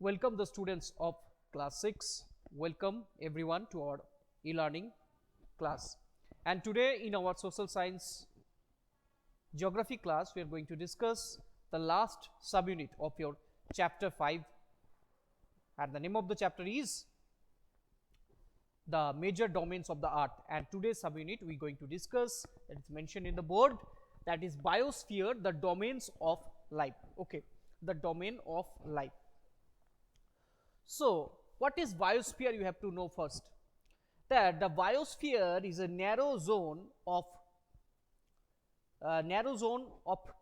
Welcome the students of class 6. Welcome everyone to our e-learning class. And today in our social science geography class, we are going to discuss the last subunit of your chapter 5, and the name of the chapter is the major domains of the earth. And today's subunit we are going to discuss, that is mentioned in the board, that is biosphere, the domains of life. Okay, the domain of life. So, what is biosphere? You have to know first that the biosphere is a narrow zone of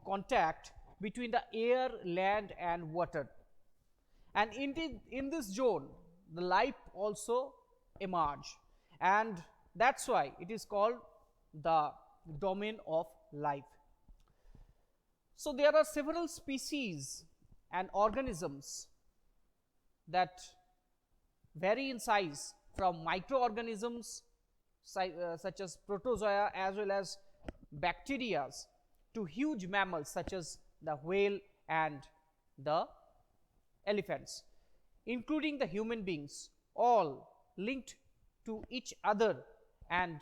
contact between the air, land, and water, and in this zone, the life also emerge, and that's why it is called the domain of life. So, there are several species and organisms that vary in size from microorganisms such as protozoa as well as bacteria to huge mammals such as the whale and the elephants, including the human beings, all linked to each other and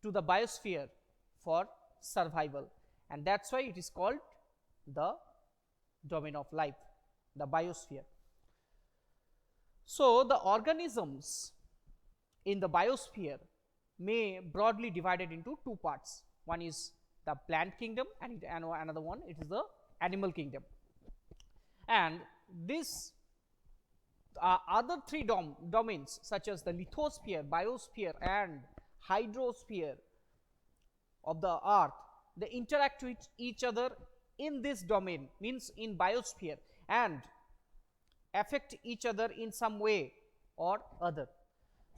to the biosphere for survival, and that's why it is called the domain of life, the biosphere. So, the organisms in the biosphere may broadly divided into two parts. One is the plant kingdom and another one it is the animal kingdom. And this other three domains such as the lithosphere, biosphere and hydrosphere of the earth, they interact with each other in this domain, means in biosphere, and affect each other in some way or other.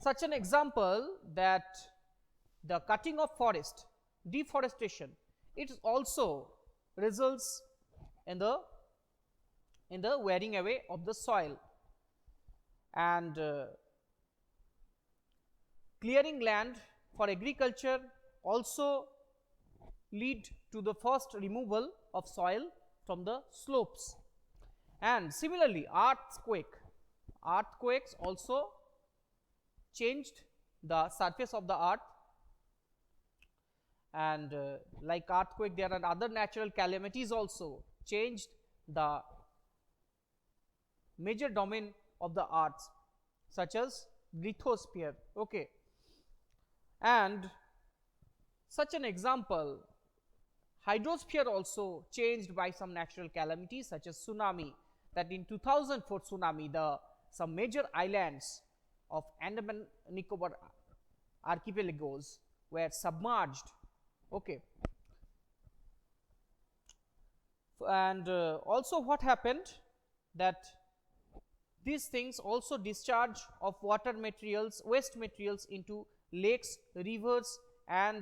Such an example that the cutting of forest, deforestation, it also results in the wearing away of the soil, and clearing land for agriculture also lead to the first removal of soil from the slopes. And similarly, earthquakes also changed the surface of the earth, and like earthquake, there are other natural calamities also changed the major domain of the earth such as lithosphere. Okay, and such an example, hydrosphere also changed by some natural calamities such as tsunami, that in 2004 tsunami, some major islands of Andaman Nicobar archipelagos were submerged. Okay, and also what happened, that these things also discharge of water materials, waste materials into lakes, rivers, and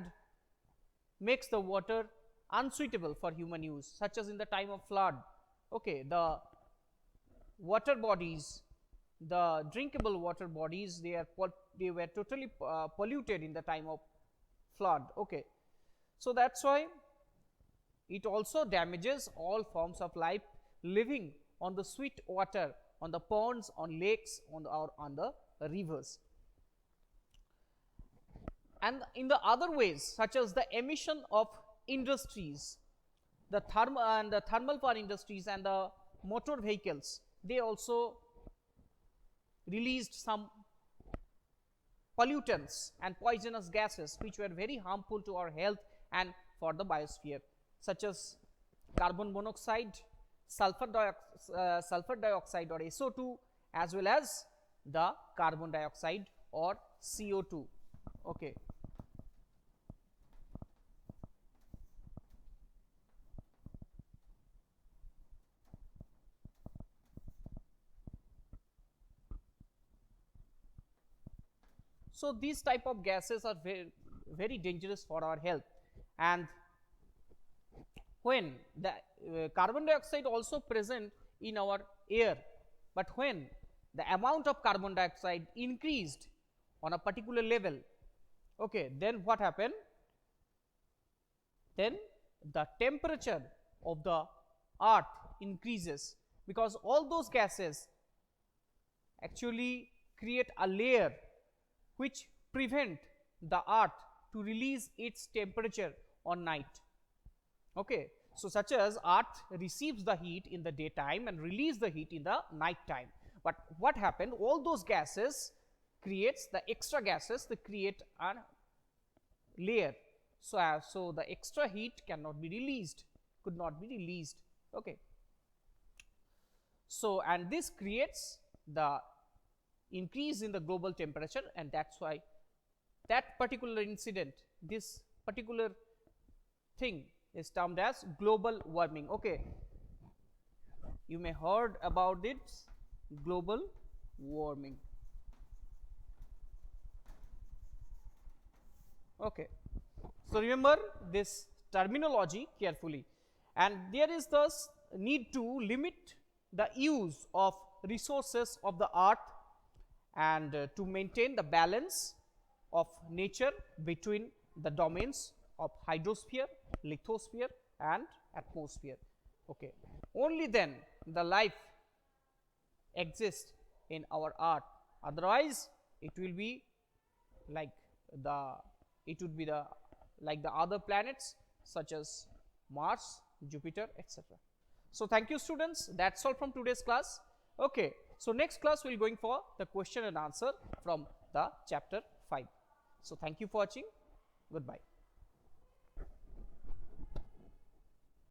makes the water unsuitable for human use, such as in the time of flood. Okay, the water bodies, the drinkable water bodies, they were totally polluted in the time of flood. Okay, so that's why it also damages all forms of life living on the sweet water, on the ponds, on lakes, or on the rivers. And in the other ways, such as the emission of industries, the thermal power industries and the motor vehicles, they also released some pollutants and poisonous gases which were very harmful to our health and for the biosphere, such as carbon monoxide, sulfur dioxide or SO2, as well as the carbon dioxide or CO2. Okay. So, these type of gases are very, very dangerous for our health, and when the carbon dioxide also present in our air, but when the amount of carbon dioxide increased on a particular level, okay, then what happened? Then the temperature of the earth increases, because all those gases actually create a layer which prevent the earth to release its temperature on night. Okay, so such as earth receives the heat in the daytime and release the heat in the night time. But what happened, all those gases creates the extra gases, they create a layer, so the extra heat cannot be released, could not be released. Okay, so and this creates the increase in the global temperature, and that's why that particular incident, this particular thing is termed as global warming. Okay, you may heard about it, global warming. Okay, so remember this terminology carefully, and there is thus need to limit the use of resources of the earth and to maintain the balance of nature between the domains of hydrosphere, lithosphere and atmosphere. Okay, only then the life exists in our earth, otherwise it will be like the like the other planets such as Mars, Jupiter, etc. So thank you students, that's all from today's class. Okay, so next class we will going for the question and answer from the chapter 5. So thank you for watching, goodbye.